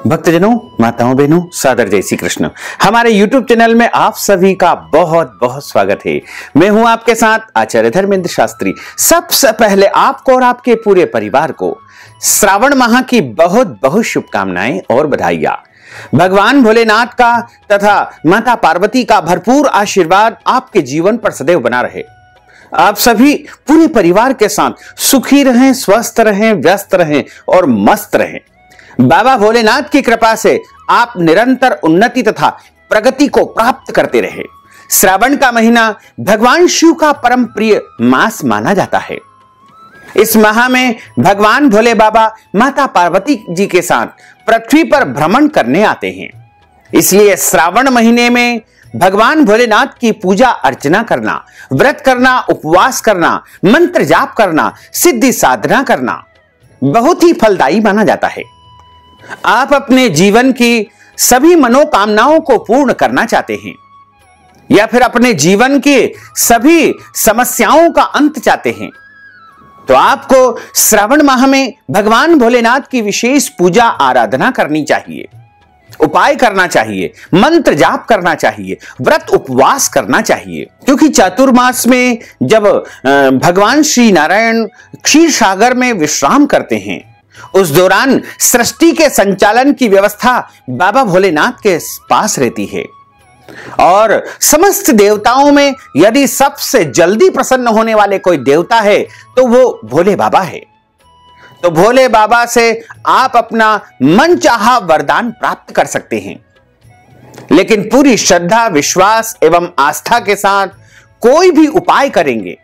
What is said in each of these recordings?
भक्तजनों, माताओं, बहनों, सादर जय श्री कृष्ण। हमारे YouTube चैनल में आप सभी का बहुत बहुत स्वागत है। मैं हूं आपके साथ आचार्य धर्मेंद्र शास्त्री। सबसे पहले आपको और आपके पूरे परिवार को श्रावण माह की बहुत बहुत शुभकामनाएं और बधाइयां। भगवान भोलेनाथ का तथा माता पार्वती का भरपूर आशीर्वाद आपके जीवन पर सदैव बना रहे। आप सभी पूरे परिवार के साथ सुखी रहें, स्वस्थ रहें, व्यस्त रहें और मस्त रहें। बाबा भोलेनाथ की कृपा से आप निरंतर उन्नति तथा प्रगति को प्राप्त करते रहे। श्रावण का महीना भगवान शिव का परम प्रिय मास माना जाता है। इस माह में भगवान भोले बाबा माता पार्वती जी के साथ पृथ्वी पर भ्रमण करने आते हैं। इसलिए श्रावण महीने में भगवान भोलेनाथ की पूजा अर्चना करना, व्रत करना, उपवास करना, मंत्र जाप करना, सिद्धि साधना करना बहुत ही फलदायी माना जाता है। आप अपने जीवन की सभी मनोकामनाओं को पूर्ण करना चाहते हैं या फिर अपने जीवन की सभी समस्याओं का अंत चाहते हैं, तो आपको श्रावण माह में भगवान भोलेनाथ की विशेष पूजा आराधना करनी चाहिए, उपाय करना चाहिए, मंत्र जाप करना चाहिए, व्रत उपवास करना चाहिए। क्योंकि चातुर्मास में जब भगवान श्री नारायण क्षीर सागर में विश्राम करते हैं, उस दौरान सृष्टि के संचालन की व्यवस्था बाबा भोलेनाथ के पास रहती है। और समस्त देवताओं में यदि सबसे जल्दी प्रसन्न होने वाले कोई देवता है तो वो भोले बाबा है। तो भोले बाबा से आप अपना मनचाहा वरदान प्राप्त कर सकते हैं, लेकिन पूरी श्रद्धा, विश्वास एवं आस्था के साथ कोई भी उपाय करेंगे,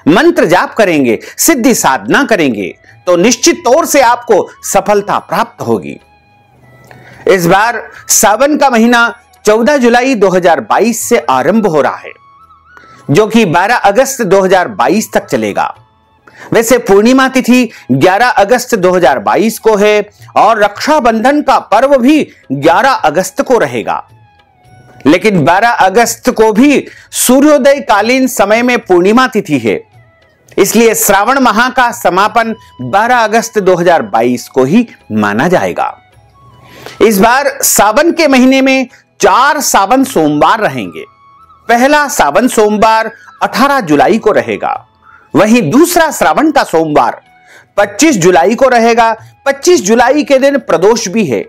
मंत्र जाप करेंगे, सिद्धि साधना करेंगे तो निश्चित तौर से आपको सफलता प्राप्त होगी। इस बार सावन का महीना 14 जुलाई 2022 से आरंभ हो रहा है, जो कि 12 अगस्त 2022 तक चलेगा। वैसे पूर्णिमा तिथि 11 अगस्त 2022 को है और रक्षाबंधन का पर्व भी 11 अगस्त को रहेगा। लेकिन 12 अगस्त को भी सूर्योदय कालीन समय में पूर्णिमा तिथि है, इसलिए श्रावण माह का समापन 12 अगस्त 2022 को ही माना जाएगा। इस बार सावन के महीने में 4 सावन सोमवार रहेंगे। पहला सावन सोमवार 18 जुलाई को रहेगा। वहीं दूसरा श्रावण का सोमवार 25 जुलाई को रहेगा। 25 जुलाई के दिन प्रदोष भी है,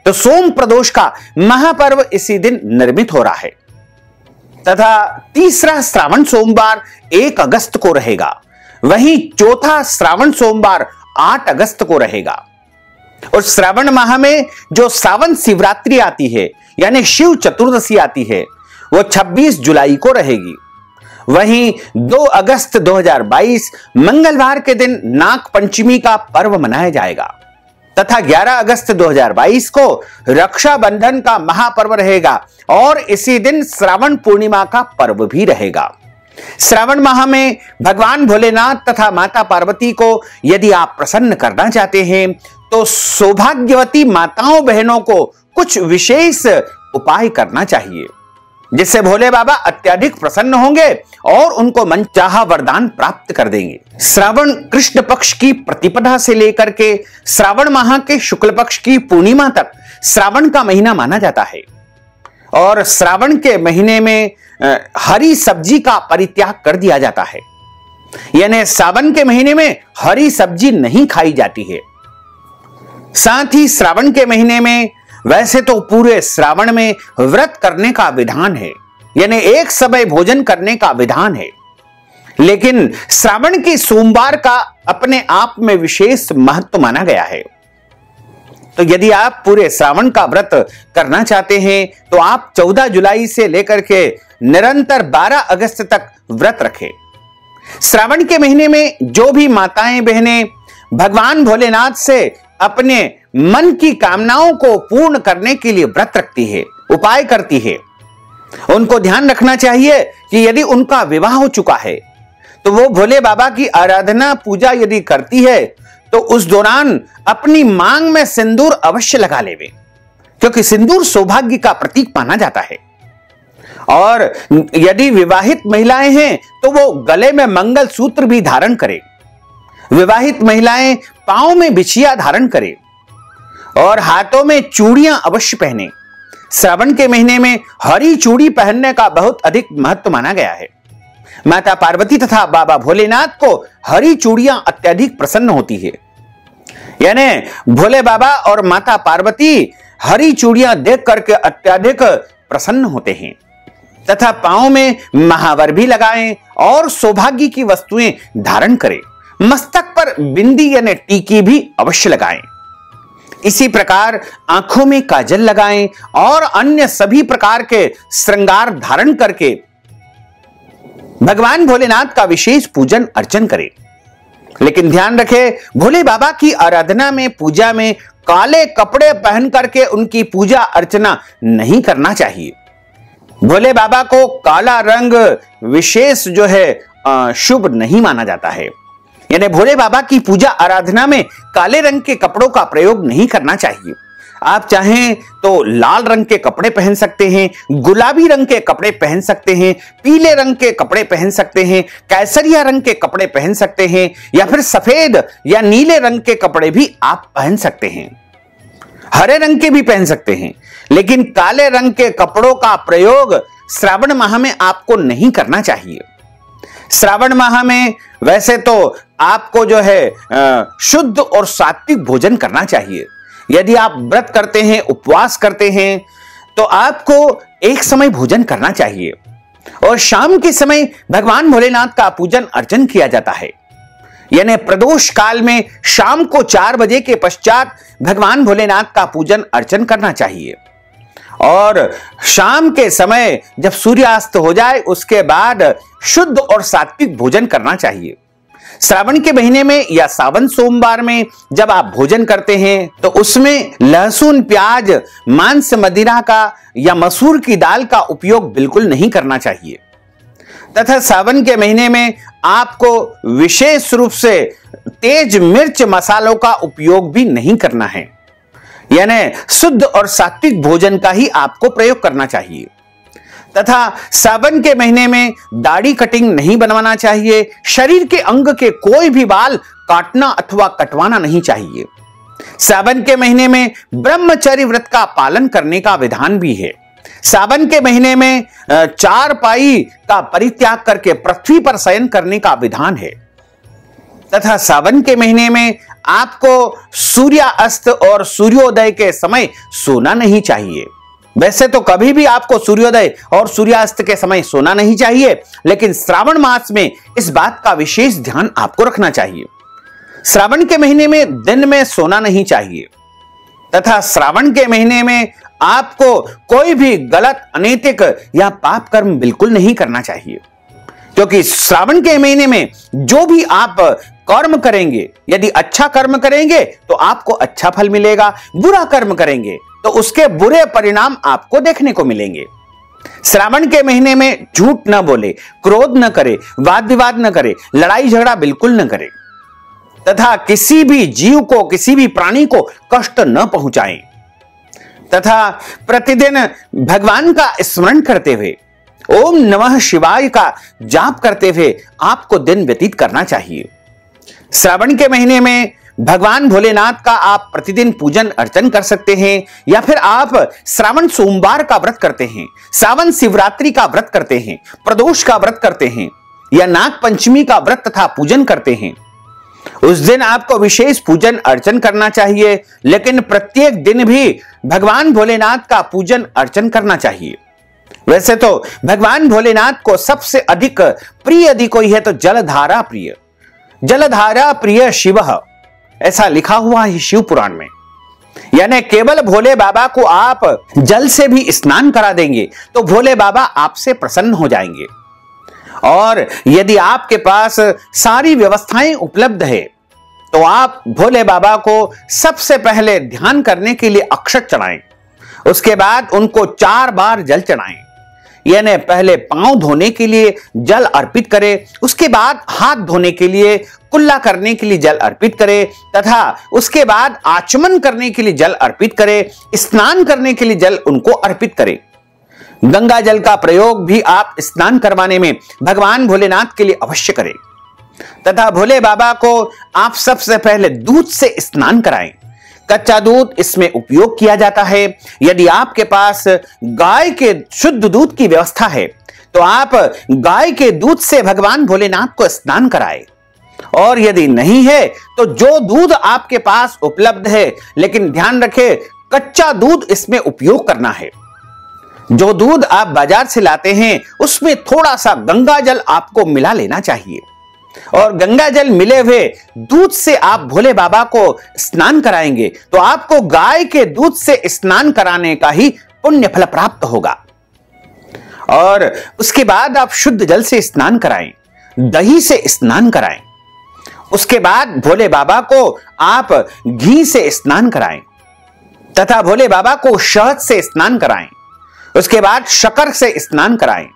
तो सोम प्रदोष का महापर्व इसी दिन निर्मित हो रहा है। तथा तीसरा श्रावण सोमवार 1 अगस्त को रहेगा। वहीं चौथा श्रावण सोमवार 8 अगस्त को रहेगा। और श्रावण माह में जो सावन शिवरात्रि आती है, यानी शिव चतुर्दशी आती है, वो 26 जुलाई को रहेगी। वहीं 2 अगस्त 2022 मंगलवार के दिन नाग पंचमी का पर्व मनाया जाएगा तथा 11 अगस्त 2022 को रक्षाबंधन का महापर्व रहेगा और इसी दिन श्रावण पूर्णिमा का पर्व भी रहेगा। श्रावण माह में भगवान भोलेनाथ तथा माता पार्वती को यदि आप प्रसन्न करना चाहते हैं तो सौभाग्यवती माताओं बहनों को कुछ विशेष उपाय करना चाहिए, जिससे भोले बाबा अत्यधिक प्रसन्न होंगे और उनको मनचाहा वरदान प्राप्त कर देंगे। श्रावण कृष्ण पक्ष की प्रतिपदा से लेकर के श्रावण माह के शुक्ल पक्ष की पूर्णिमा तक श्रावण का महीना माना जाता है। और श्रावण के महीने में हरी सब्जी का परित्याग कर दिया जाता है, यानी सावन के महीने में हरी सब्जी नहीं खाई जाती है। साथ ही श्रावण के महीने में वैसे तो पूरे श्रावण में व्रत करने का विधान है, यानी एक समय भोजन करने का विधान है, लेकिन श्रावण के सोमवार का अपने आप में विशेष महत्व माना गया है। तो यदि आप पूरे श्रावण का व्रत करना चाहते हैं तो आप 14 जुलाई से लेकर के निरंतर 12 अगस्त तक व्रत रखें। श्रावण के महीने में जो भी माताएं बहनें भगवान भोलेनाथ से अपने मन की कामनाओं को पूर्ण करने के लिए व्रत रखती है, उपाय करती है, उनको ध्यान रखना चाहिए कि यदि उनका विवाह हो चुका है तो वो भोले बाबा की आराधना पूजा यदि करती है तो उस दौरान अपनी मांग में सिंदूर अवश्य लगा लेवे, क्योंकि सिंदूर सौभाग्य का प्रतीक माना जाता है। और यदि विवाहित महिलाएं हैं तो वो गले में मंगल सूत्र भी धारण करें। विवाहित महिलाएं पांव में बिछिया धारण करें और हाथों में चूड़ियां अवश्य पहने। श्रावण के महीने में हरी चूड़ी पहनने का बहुत अधिक महत्व माना गया है। माता पार्वती तथा बाबा भोलेनाथ को हरी चूड़ियां अत्यधिक प्रसन्न होती है। यानी भोले बाबा और माता पार्वती हरी चूड़ियां देख करके अत्यधिक प्रसन्न होते हैं। तथा पांव में महावर भी लगाएं और सौभाग्य की वस्तुएं धारण करें। मस्तक पर बिंदी यानी टीकी भी अवश्य लगाएं। इसी प्रकार आंखों में काजल लगाएं और अन्य सभी प्रकार के श्रृंगार धारण करके भगवान भोलेनाथ का विशेष पूजन अर्चन करें। लेकिन ध्यान रखें, भोले बाबा की आराधना में, पूजा में काले कपड़े पहन करके उनकी पूजा अर्चना नहीं करना चाहिए। भोले बाबा को काला रंग विशेष जो है शुभ नहीं माना जाता है। यानी भोले बाबा की पूजा आराधना में काले रंग के कपड़ों का प्रयोग नहीं करना चाहिए। आप चाहें तो लाल रंग के कपड़े पहन सकते हैं, गुलाबी रंग के कपड़े पहन सकते हैं, पीले रंग के कपड़े पहन सकते हैं, कैसरिया रंग के कपड़े पहन सकते हैं, या फिर सफेद या नीले रंग के कपड़े भी आप पहन सकते हैं। हरे रंग के भी पहन सकते हैं, लेकिन काले रंग के कपड़ों का प्रयोग श्रावण माह में आपको नहीं करना चाहिए। श्रावण माह में वैसे तो आपको जो है शुद्ध और सात्विक भोजन करना चाहिए। यदि आप व्रत करते हैं, उपवास करते हैं, तो आपको एक समय भोजन करना चाहिए और शाम के समय भगवान भोलेनाथ का पूजन अर्चन किया जाता है। यानी प्रदोष काल में शाम को 4 बजे के पश्चात भगवान भोलेनाथ का पूजन अर्चन करना चाहिए और शाम के समय जब सूर्यास्त हो जाए उसके बाद शुद्ध और सात्विक भोजन करना चाहिए। श्रावण के महीने में या सावन सोमवार में जब आप भोजन करते हैं तो उसमें लहसुन, प्याज, मांस, मदिरा का या मसूर की दाल का उपयोग बिल्कुल नहीं करना चाहिए। तथा सावन के महीने में आपको विशेष रूप से तेज मिर्च मसालों का उपयोग भी नहीं करना है। यानी शुद्ध और सात्विक भोजन का ही आपको प्रयोग करना चाहिए। तथा सावन के महीने में दाढ़ी कटिंग नहीं बनवाना चाहिए। शरीर के अंग के कोई भी बाल काटना अथवा कटवाना नहीं चाहिए। सावन के महीने में ब्रह्मचर्य व्रत का पालन करने का विधान भी है। सावन के महीने में 4 पाई का परित्याग करके पृथ्वी पर शयन करने का विधान है। तथा सावन के महीने में आपको सूर्यास्त और सूर्योदय के समय सोना नहीं चाहिए। वैसे तो कभी भी आपको सूर्योदय और सूर्यास्त के समय सोना नहीं चाहिए, लेकिन श्रावण मास में इस बात का विशेष ध्यान आपको रखना चाहिए। श्रावण के महीने में दिन में सोना नहीं चाहिए तथा श्रावण के महीने में आपको कोई भी गलत, अनैतिक या पाप कर्म बिल्कुल नहीं करना चाहिए, क्योंकि श्रावण के महीने में जो भी आप कर्म करेंगे, यदि अच्छा कर्म करेंगे तो आपको अच्छा फल मिलेगा, बुरा कर्म करेंगे तो उसके बुरे परिणाम आपको देखने को मिलेंगे। श्रावण के महीने में झूठ न बोले, क्रोध न करे, वाद विवाद न करे, लड़ाई झगड़ा बिल्कुल न करे तथा किसी भी जीव को, किसी भी प्राणी को कष्ट न पहुंचाएं तथा प्रतिदिन भगवान का स्मरण करते हुए ओम नमः शिवाय का जाप करते हुए आपको दिन व्यतीत करना चाहिए। श्रावण के महीने में भगवान भोलेनाथ का आप प्रतिदिन पूजन अर्चन कर सकते हैं, या फिर आप श्रावण सोमवार का व्रत करते हैं, श्रावण शिवरात्रि का व्रत करते हैं, प्रदोष का व्रत करते हैं, या नाग पंचमी का व्रत तथा पूजन करते हैं। उस दिन आपको विशेष पूजन अर्चन करना चाहिए, लेकिन प्रत्येक दिन भी भगवान भोलेनाथ का पूजन अर्चन करना चाहिए। वैसे तो भगवान भोलेनाथ को सबसे अधिक प्रिय यदि कोई है तो जलधारा प्रिय, जलधारा प्रिय शिवः, ऐसा लिखा हुआ है शिव पुराण में। यानी केवल भोले बाबा को आप जल से भी स्नान करा देंगे तो भोले बाबा आपसे प्रसन्न हो जाएंगे। और यदि आपके पास सारी व्यवस्थाएं उपलब्ध है तो आप भोले बाबा को सबसे पहले ध्यान करने के लिए अक्षत चढ़ाएं, उसके बाद उनको 4 बार जल चढ़ाएं। यानी पहले पांव धोने के लिए जल अर्पित करें, उसके बाद हाथ धोने के लिए, कुल्ला करने के लिए जल अर्पित करें तथा उसके बाद आचमन करने के लिए जल अर्पित करें, स्नान करने के लिए जल उनको अर्पित करें। गंगा जल का प्रयोग भी आप स्नान करवाने में भगवान भोलेनाथ के लिए अवश्य करें तथा भोले बाबा को आप सबसे पहले दूध से स्नान कराएं। कच्चा दूध इसमें उपयोग किया जाता है। यदि आपके पास गाय के शुद्ध दूध की व्यवस्था है तो आप गाय के दूध से भगवान भोलेनाथ को स्नान कराएं। और यदि नहीं है तो जो दूध आपके पास उपलब्ध है, लेकिन ध्यान रखें कच्चा दूध इसमें उपयोग करना है। जो दूध आप बाजार से लाते हैं उसमें थोड़ा सा गंगा जल आपको मिला लेना चाहिए और गंगा जल मिले हुए दूध से आप भोले बाबा को स्नान कराएंगे तो आपको गाय के दूध से स्नान कराने का ही पुण्य फल प्राप्त होगा। और उसके बाद आप शुद्ध जल से स्नान कराएं, दही से स्नान कराएं। उसके बाद भोले बाबा को आप घी से स्नान कराएं तथा भोले बाबा को शहद से स्नान कराएं। उसके बाद शक्कर से स्नान कराएं।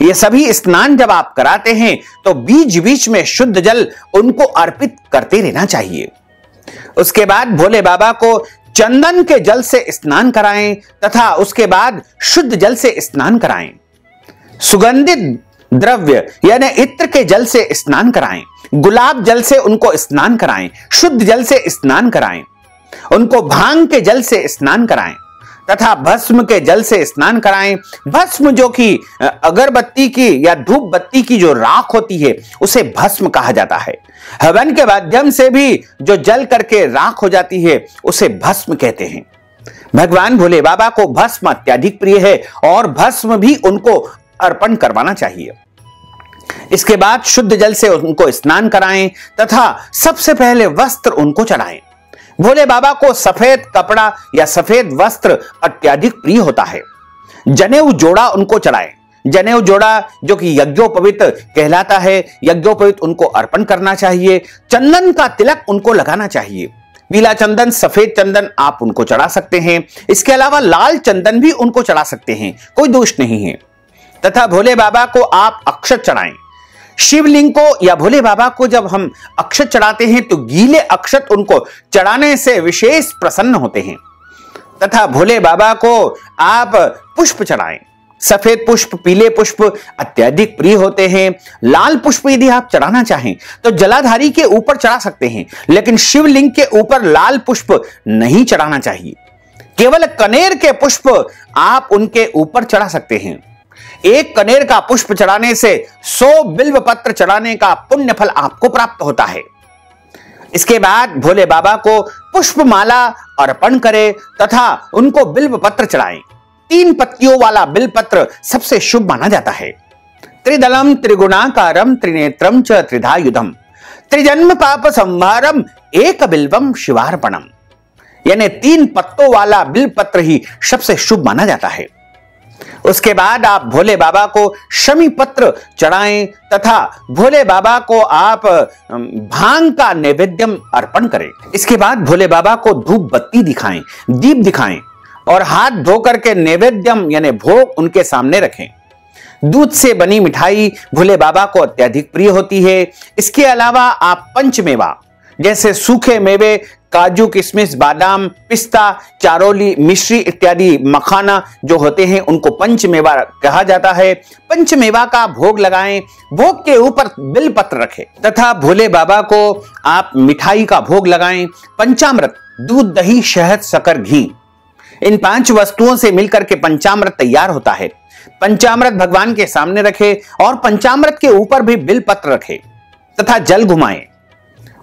ये सभी स्नान जब आप कराते हैं तो बीच बीच में शुद्ध जल उनको अर्पित करते रहना चाहिए। उसके बाद भोले बाबा को चंदन के जल से स्नान कराएं तथा उसके बाद शुद्ध जल से स्नान कराएं। सुगंधित द्रव्य यानी इत्र के जल से स्नान कराएं। गुलाब जल से उनको स्नान कराएं। शुद्ध जल से स्नान कराएं। उनको भांग के जल से स्नान कराएं तथा भस्म के जल से स्नान कराएं। भस्म जो कि अगरबत्ती की या धूप बत्ती की जो राख होती है उसे भस्म कहा जाता है। हवन के माध्यम से भी जो जल करके राख हो जाती है उसे भस्म कहते हैं। भगवान भोले बाबा को भस्म अत्यधिक प्रिय है और भस्म भी उनको अर्पण करवाना चाहिए। इसके बाद शुद्ध जल से उनको स्नान कराएं तथा सबसे पहले वस्त्र उनको चढ़ाएं। भोले बाबा को सफेद कपड़ा या सफेद वस्त्र अत्यधिक प्रिय होता है। जनेऊ जोड़ा उनको चढ़ाएं। जनेऊ जोड़ा जो कि यज्ञोपवीत कहलाता है, यज्ञोपवीत उनको अर्पण करना चाहिए। चंदन का तिलक उनको लगाना चाहिए। पीला चंदन, सफेद चंदन आप उनको चढ़ा सकते हैं। इसके अलावा लाल चंदन भी उनको चढ़ा सकते हैं, कोई दोष नहीं है। तथा भोले बाबा को आप अक्षत चढ़ाएं। शिवलिंग को या भोले बाबा को जब हम अक्षत चढ़ाते हैं तो गीले अक्षत उनको चढ़ाने से विशेष प्रसन्न होते हैं। तथा भोले बाबा को आप पुष्प चढ़ाएं। सफेद पुष्प, पीले पुष्प अत्यधिक प्रिय होते हैं। लाल पुष्प यदि आप चढ़ाना चाहें तो जलाधारी के ऊपर चढ़ा सकते हैं, लेकिन शिवलिंग के ऊपर लाल पुष्प नहीं चढ़ाना चाहिए। केवल कनेर के पुष्प आप उनके ऊपर चढ़ा सकते हैं। एक कनेर का पुष्प चढ़ाने से 100 बिल्व पत्र चढ़ाने का पुण्य फल आपको प्राप्त होता है। इसके बाद भोले बाबा को पुष्पमाला अर्पण करें तथा उनको बिल्व पत्र चढ़ाएं। 3 पत्तियों वाला बिल्व पत्र सबसे शुभ माना जाता है। त्रिदलम त्रिगुणाकारम त्रिनेत्रम च त्रिधायुधम त्रिजन्म पाप संहारम एक बिल्वम शिवार्पणम, यानी 3 पत्तों वाला बिल्व पत्र ही सबसे शुभ माना जाता है। उसके बाद आप भोले बाबा को शमी पत्र चढ़ाएं तथा भोले बाबा को आप भांग का नैवेद्यम अर्पण करें। इसके बाद भोले बाबा को धूप बत्ती दिखाएं, दीप दिखाएं और हाथ धोकर के नैवेद्यम यानी भोग उनके सामने रखें। दूध से बनी मिठाई भोले बाबा को अत्यधिक प्रिय होती है। इसके अलावा आप पंचमेवा जैसे सूखे मेवे, काजू, किशमिश, बादाम, पिस्ता, चारोली, मिश्री इत्यादि मखाना जो होते हैं उनको पंचमेवा कहा जाता है। पंचमेवा का भोग लगाएं। भोग के ऊपर बिलपत्र रखें तथा भोले बाबा को आप मिठाई का भोग लगाएं। पंचामृत, दूध, दही, शहद, शक्कर, घी, इन 5 वस्तुओं से मिलकर के पंचामृत तैयार होता है। पंचामृत भगवान के सामने रखें और पंचामृत के ऊपर भी बिलपत्र रखें तथा जल घुमाएं।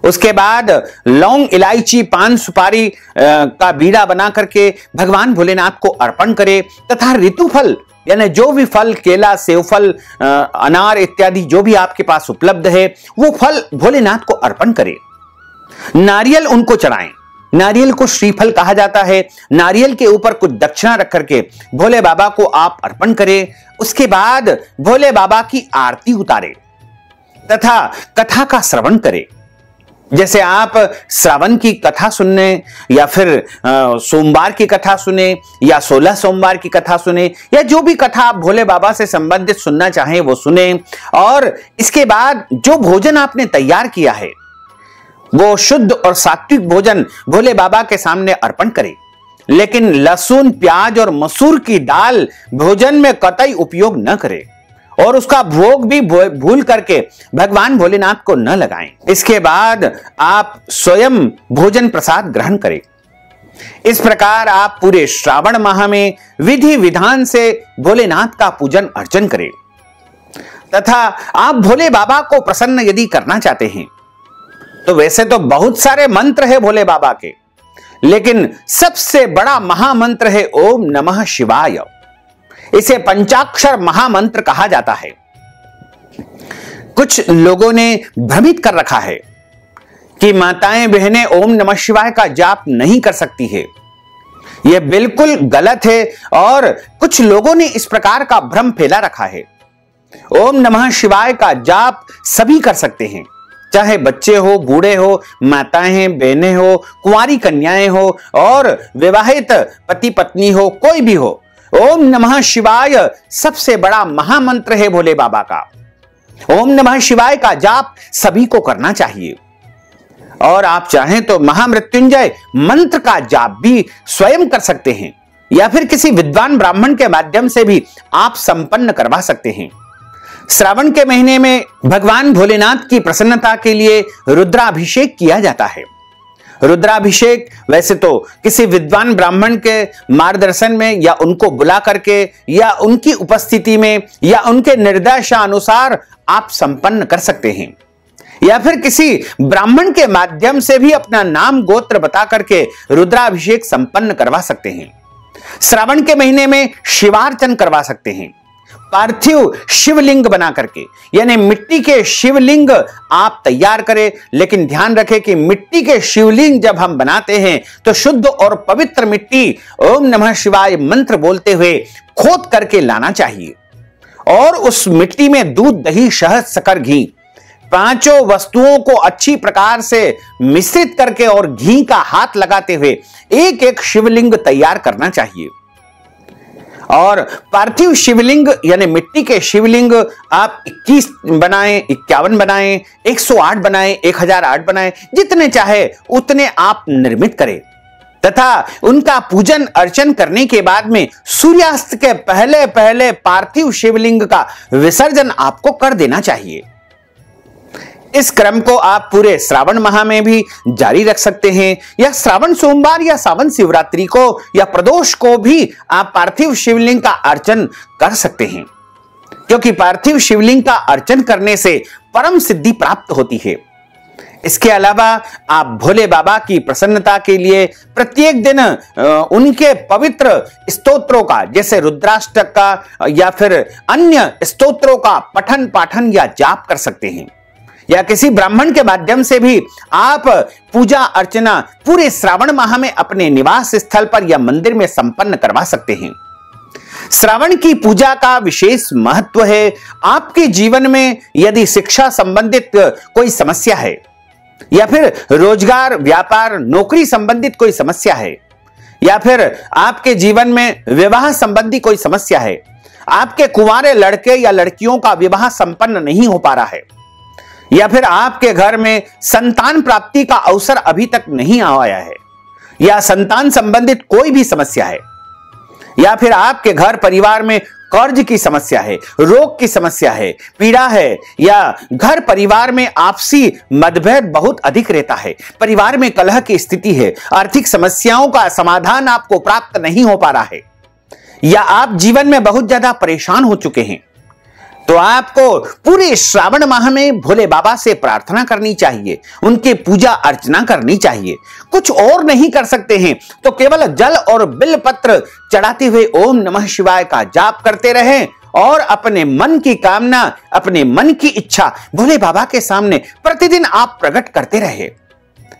उसके बाद लौंग, इलायची, पान, सुपारी का बीड़ा बना करके भगवान भोलेनाथ को अर्पण करें तथा ऋतु फल यानी जो भी फल, केला, सेव फल, अनार इत्यादि जो भी आपके पास उपलब्ध है वो फल भोलेनाथ को अर्पण करें। नारियल उनको चढ़ाएं। नारियल को श्रीफल कहा जाता है। नारियल के ऊपर कुछ दक्षिणा रख करके भोले बाबा को आप अर्पण करें। उसके बाद भोले बाबा की आरती उतारें तथा कथा का श्रवण करें। जैसे आप श्रावण की कथा सुनने या फिर सोमवार की कथा सुने या 16 सोमवार की कथा सुने या जो भी कथा आप भोले बाबा से संबंधित सुनना चाहें वो सुने। और इसके बाद जो भोजन आपने तैयार किया है वो शुद्ध और सात्विक भोजन भोले बाबा के सामने अर्पण करें, लेकिन लहसुन, प्याज और मसूर की दाल भोजन में कतई उपयोग न करें और उसका भोग भी भूल करके भगवान भोलेनाथ को न लगाएं। इसके बाद आप स्वयं भोजन प्रसाद ग्रहण करें। इस प्रकार आप पूरे श्रावण माह में विधि विधान से भोलेनाथ का पूजन अर्चन करें तथा आप भोले बाबा को प्रसन्न यदि करना चाहते हैं तो वैसे तो बहुत सारे मंत्र है भोले बाबा के, लेकिन सबसे बड़ा महामंत्र है ओम नमः शिवाय। इसे पंचाक्षर महामंत्र कहा जाता है। कुछ लोगों ने भ्रमित कर रखा है कि माताएं बहनें ओम नमः शिवाय का जाप नहीं कर सकती है। यह बिल्कुल गलत है और कुछ लोगों ने इस प्रकार का भ्रम फैला रखा है। ओम नमः शिवाय का जाप सभी कर सकते हैं, चाहे बच्चे हो, बूढ़े हो, माताएं बहनें हो, कुंवारी कन्याएं हो और विवाहित पति पत्नी हो, कोई भी हो। ओम नमः शिवाय सबसे बड़ा महामंत्र है भोले बाबा का। ओम नमः शिवाय का जाप सभी को करना चाहिए और आप चाहें तो महामृत्युंजय मंत्र का जाप भी स्वयं कर सकते हैं या फिर किसी विद्वान ब्राह्मण के माध्यम से भी आप संपन्न करवा सकते हैं। श्रावण के महीने में भगवान भोलेनाथ की प्रसन्नता के लिए रुद्राभिषेक किया जाता है। रुद्राभिषेक वैसे तो किसी विद्वान ब्राह्मण के मार्गदर्शन में या उनको बुला करके या उनकी उपस्थिति में या उनके निर्देशानुसार आप संपन्न कर सकते हैं या फिर किसी ब्राह्मण के माध्यम से भी अपना नाम गोत्र बता करके रुद्राभिषेक संपन्न करवा सकते हैं। श्रावण के महीने में शिवार्चन करवा सकते हैं। पार्थिव शिवलिंग बना करके, यानी मिट्टी के शिवलिंग आप तैयार करें, लेकिन ध्यान रखें कि मिट्टी के शिवलिंग जब हम बनाते हैं तो शुद्ध और पवित्र मिट्टी ओम नमः शिवाय मंत्र बोलते हुए खोद करके लाना चाहिए और उस मिट्टी में दूध, दही, शहद, शक्कर, घी पांचों वस्तुओं को अच्छी प्रकार से मिश्रित करके और घी का हाथ लगाते हुए एक एक शिवलिंग तैयार करना चाहिए। और पार्थिव शिवलिंग यानी मिट्टी के शिवलिंग आप 21 बनाएं, 51 बनाएं, 108 बनाएं, 1008 बनाएं, जितने चाहे उतने आप निर्मित करें तथा उनका पूजन अर्चन करने के बाद में सूर्यास्त के पहले पहले पार्थिव शिवलिंग का विसर्जन आपको कर देना चाहिए। इस क्रम को आप पूरे श्रावण माह में भी जारी रख सकते हैं या श्रावण सोमवार या सावन शिवरात्रि को या प्रदोष को भी आप पार्थिव शिवलिंग का अर्चन कर सकते हैं, क्योंकि पार्थिव शिवलिंग का अर्चन करने से परम सिद्धि प्राप्त होती है। इसके अलावा आप भोले बाबा की प्रसन्नता के लिए प्रत्येक दिन उनके पवित्र स्तोत्रों का, जैसे रुद्राष्टक का या फिर अन्य स्तोत्रों का पठन पाठन या जाप कर सकते हैं या किसी ब्राह्मण के माध्यम से भी आप पूजा अर्चना पूरे श्रावण माह में अपने निवास स्थल पर या मंदिर में संपन्न करवा सकते हैं। श्रावण की पूजा का विशेष महत्व है। आपके जीवन में यदि शिक्षा संबंधित कोई समस्या है या फिर रोजगार, व्यापार, नौकरी संबंधित कोई समस्या है या फिर आपके जीवन में विवाह संबंधी कोई समस्या है, आपके कुंवारे लड़के या लड़कियों का विवाह संपन्न नहीं हो पा रहा है या फिर आपके घर में संतान प्राप्ति का अवसर अभी तक नहीं आया है या संतान संबंधित कोई भी समस्या है या फिर आपके घर परिवार में कर्ज की समस्या है, रोग की समस्या है, पीड़ा है या घर परिवार में आपसी मतभेद बहुत अधिक रहता है, परिवार में कलह की स्थिति है, आर्थिक समस्याओं का समाधान आपको प्राप्त नहीं हो पा रहा है या आप जीवन में बहुत ज्यादा परेशान हो चुके हैं, तो आपको पूरे श्रावण माह में भोले बाबा से प्रार्थना करनी चाहिए, उनके पूजा अर्चना करनी चाहिए। कुछ और नहीं कर सकते हैं तो केवल जल और बिल्वपत्र चढ़ाते हुए ओम नमः शिवाय का जाप करते रहें और अपने मन की कामना, अपने मन की इच्छा भोले बाबा के सामने प्रतिदिन आप प्रकट करते रहे,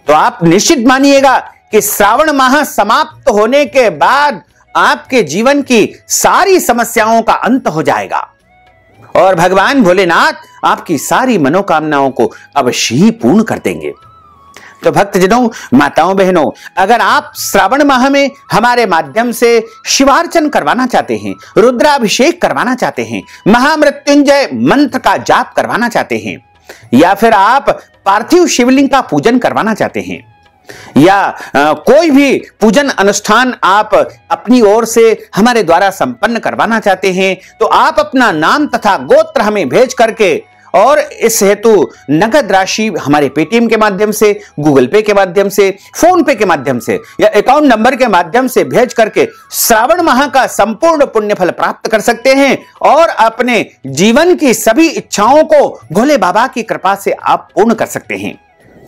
तो आप निश्चित मानिएगा कि श्रावण माह समाप्त होने के बाद आपके जीवन की सारी समस्याओं का अंत हो जाएगा और भगवान भोलेनाथ आपकी सारी मनोकामनाओं को अवश्य ही पूर्ण कर देंगे। तो भक्तजनों, माताओं, बहनों, अगर आप श्रावण माह में हमारे माध्यम से शिवार्चन करवाना चाहते हैं, रुद्राभिषेक करवाना चाहते हैं, महामृत्युंजय मंत्र का जाप करवाना चाहते हैं या फिर आप पार्थिव शिवलिंग का पूजन करवाना चाहते हैं या कोई भी पूजन अनुष्ठान आप अपनी ओर से हमारे द्वारा संपन्न करवाना चाहते हैं, तो आप अपना नाम तथा गोत्र हमें भेज करके और इस हेतु नगद राशि हमारे पेटीएम के माध्यम से, गूगल पे के माध्यम से, फोन पे के माध्यम से या अकाउंट नंबर के माध्यम से भेज करके श्रावण माह का संपूर्ण पुण्य फल प्राप्त कर सकते हैं और अपने जीवन की सभी इच्छाओं को भोले बाबा की कृपा से आप पूर्ण कर सकते हैं।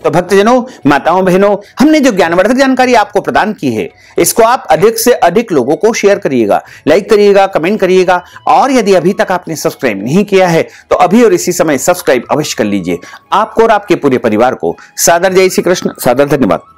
तो भक्तजनों, माताओं, बहनों, हमने जो ज्ञानवर्धक जानकारी आपको प्रदान की है, इसको आप अधिक से अधिक लोगों को शेयर करिएगा, लाइक करिएगा, कमेंट करिएगा और यदि अभी तक आपने सब्सक्राइब नहीं किया है तो अभी और इसी समय सब्सक्राइब अवश्य कर लीजिए। आपको और आपके पूरे परिवार को सादर जय श्री कृष्ण, सादर धन्यवाद।